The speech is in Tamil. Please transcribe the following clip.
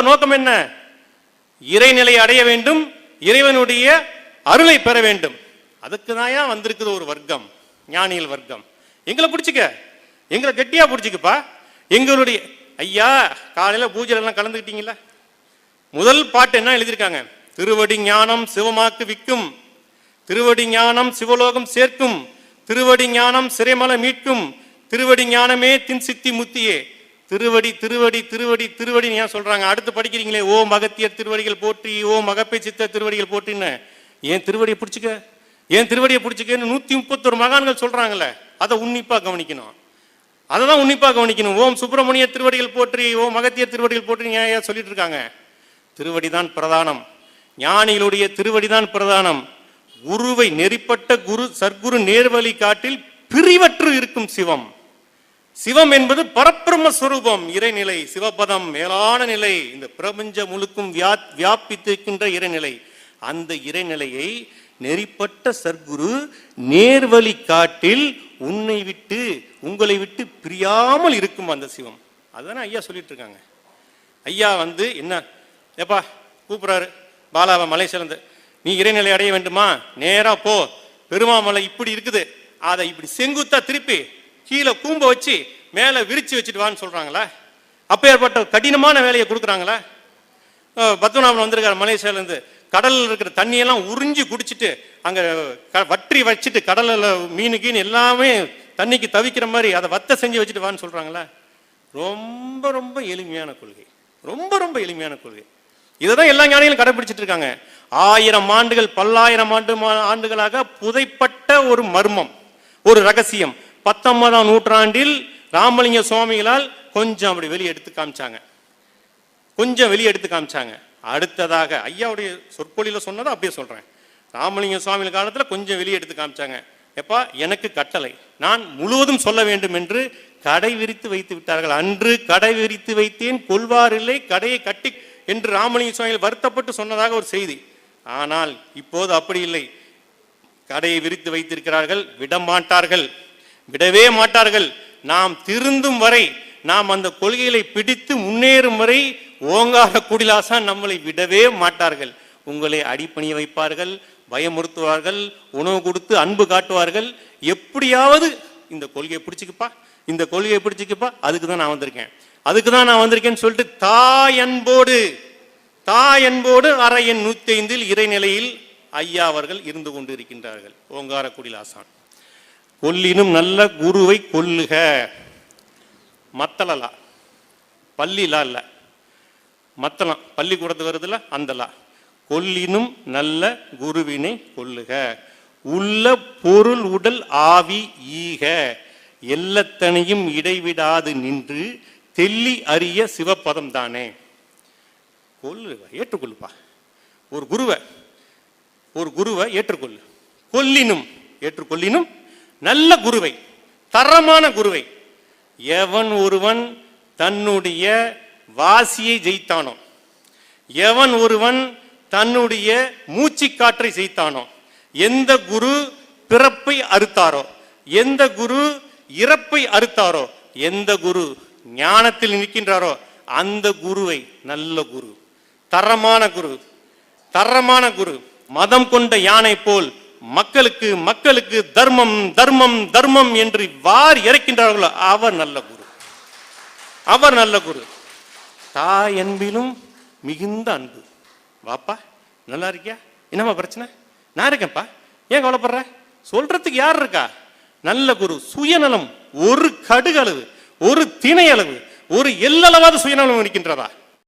நோக்கம் என்ன? இறைநிலை அடைய வேண்டும், இறைவனுடைய அருளை பெற வேண்டும். அதுக்கு தான் வந்திருக்குது ஒரு வர்க்கம், ஞானிகள் வர்க்கம். எங்களை பிடிச்சிக்க, எங்களை கெட்டியா பிடிச்சிக்கப்பா. எங்களுடைய ஐயா காலையில பூஜை எல்லாம் கலந்துக்கிட்டீங்களா? முதல் பாட்டு என்ன எழுதியிருக்காங்க? திருவடி ஞானம் சிவமாக்கு விக்கும், திருவடி ஞானம் சிவலோகம் சேர்க்கும், திருவடி ஞானம் சிறைமலை மீட்கும், திருவடி ஞானமே தின் சித்தி முத்தியே. திருவடி திருவடி திருவடி திருவடி ஏன் சொல்றாங்க? அடுத்து படிக்கிறீங்களே, ஓ மகத்தியர் திருவடிகள் போற்றி, ஓ மகப்பை சித்த திருவடிகள் போற்றின்னு. ஏன் திருவடியை பிடிச்சிக்க, ஏன் திருவடியை பிடிச்சிக்கன்னு 131 மகான்கள் சொல்றாங்கல்ல, அதை உன்னிப்பா கவனிக்கணும். அதை தான் உன்னிப்பா கவனிக்கணும். ஓம் சுப்பிரமணிய திருவடிகள் போற்றி, ஓ மகத்தியர் திருவடிகள் போற்றி ஏன் சொல்லிட்டு இருக்காங்க? திருவடிதான் பிரதானம், ஞானிகளுடைய திருவடிதான் பிரதானம். குருவை நெறிப்பட்ட குரு சர்க்குரு நேர்வழி காட்டில் பிரிவற்று இருக்கும் சிவம். சிவம் என்பது பரபிரம்மஸ்வரூபம், இறைநிலை, சிவபதம், மேலான நிலை, இந்த பிரபஞ்சம் முழுக்கும் வியாபித்திருக்கின்ற இறைநிலை. அந்த இறைநிலையை நெறிப்பட்ட சர்க்குரு நேர்வழி காட்டில் உன்னை விட்டு உங்களை விட்டு பிரியாமல் இருக்கும் அந்த சிவம். அதுதானே ஐயா சொல்லிட்டு இருக்காங்க. ஐயா என்ன ஏப்பா கூப்பிடுறாரு பாலாவை மலேசியிலேருந்து, நீ இறைநிலை அடைய வேண்டுமா, நேரா போ, பெருமாமலை இப்படி இருக்குது, அதை இப்படி செங்குத்தா திருப்பி கீழே கூம்ப வச்சு மேலே விரிச்சு வச்சுட்டு வான்னு சொல்றாங்களா? அப்போ ஏற்பட்ட கடினமான வேலையை கொடுக்குறாங்களா? பத்மநாபன் வந்திருக்காரு மலேசியாவிலேருந்து, கடலில் இருக்கிற தண்ணியெல்லாம் உறிஞ்சி குடிச்சிட்டு அங்கே வற்றி வச்சுட்டு கடலில் மீனுக்குன்னு எல்லாமே தண்ணிக்கு தவிக்கிற மாதிரி அதை வத்த செஞ்சு வச்சுட்டு வான்னு சொல்றாங்களா? ரொம்ப ரொம்ப எளிமையான கொள்கை, ரொம்ப ரொம்ப எளிமையான கொள்கை. இதை தான் எல்லா ஞானிகளும் கடைபிடிச்சிட்டு இருக்காங்க. 1000 ஆண்டுகள் 1000 ஆண்டுகளாக புதைப்பட்ட ஒரு மர்மம், ஒரு ரகசியம் 19ஆம் நூற்றாண்டில் ராமலிங்க சுவாமிகளால் கொஞ்சம் அப்படி வெளியே எடுத்து காமிச்சாங்க, கொஞ்சம் வெளியே எடுத்து காமிச்சாங்க. அடுத்ததாக ஐயாவுடைய சொற்பொழியில சொன்னதை அப்படியே சொல்றேன். ராமலிங்க சுவாமிகள் காலத்தில் கொஞ்சம் வெளியே எடுத்து காமிச்சாங்க. எப்பா எனக்கு கட்டளை, நான் முழுவதும் சொல்ல வேண்டும் என்று கடை விரித்து வைத்து விட்டார்கள். அன்று கடை விரித்து வைத்தேன் கொள்வார் இல்லை கடையை கட்டி என்று ராமலிங்க சுவாமிகள் வருத்தப்பட்டு சொன்னதாக ஒரு செய்தி. ஆனால் இப்போது அப்படி இல்லை, கடையை விரித்து வைத்திருக்கிறார்கள், விடமாட்டார்கள், விடவே மாட்டார்கள். நாம் திருந்தும் வரை, நாம் அந்த கொள்கைகளை பிடித்து முன்னேறும் வரை ஓங்கார குடிலாசான் நம்மளை விடவே மாட்டார்கள். உங்களை அடிப்பணிய வைப்பார்கள், பயமுறுத்துவார்கள், உணவு கொடுத்து அன்பு காட்டுவார்கள். எப்படியாவது இந்த கொள்கையை பிடிச்சிக்கப்பா, இந்த கொள்கையை பிடிச்சிக்கப்பா, அதுக்கு தான் நான் வந்திருக்கேன், அதுக்கு தான் நான் வந்திருக்கேன்னு சொல்லிட்டு தாய் அன்போடு அரை எண் 105 இறைநிலையில் ஐயா அவர்கள் இருந்து கொண்டு இருக்கின்றார்கள். ஓங்கார குடிலாசான் கொல்லினும் நல்ல குருவை கொல்லுக, மத்தலலா பள்ளிலா இல்ல, மத்தலாம் பள்ளிக்கூடத்து வருதுல அந்தலா. கொல்லினும் நல்ல குருவினை கொல்லுக, உள்ள பொருள் உடல் ஆவி ஈக, எல்லத்தனையும் இடைவிடாது நின்று தெள்ளி அறிய சிவப்பதம் தானே. கொல்லுவ, ஏற்றுக்கொள்ளுப்பா. ஒரு குருவை ஏற்றுக்கொள்ளு. ஏற்றுக்கொள்ளினும் நல்ல குருவை, தரமான குருவை. எவன் ஒருவன் தன்னுடைய வாசியை ஜெயித்தானோ, எவன் ஒருவன் தன்னுடைய மூச்சு காற்றை ஜெயித்தானோ, எந்த குரு பிறப்பை அறுத்தாரோ, எந்த குரு இறப்பை அறுத்தாரோ, எந்த குரு ஞானத்தில் நிற்கின்றாரோ அந்த குருவை நல்ல குரு, தரமான குரு, தரமான குரு. மதம் கொண்ட யானை போல் மக்களுக்கு மக்களுக்கு தர்மம் தர்மம் தர்மம் என்று வார் இறைக்கின்றார்களோ அவர் நல்ல குரு, அவர் நல்ல குரு. தாய் அன்பிலும் மிகுந்த அன்பு. வாப்பா நல்லா இருக்கியா, என்னம்மா பிரச்சனை, நான் இருக்கேன்ப்பா, ஏன் கவலைப்படுற, சொல்றதுக்கு யார் இருக்கா? நல்ல குரு. சுயநலம் ஒரு கடுகளவு, ஒரு திணை அளவு, ஒரு எல்லளவாத சுயநலம் இருக்கின்றதா?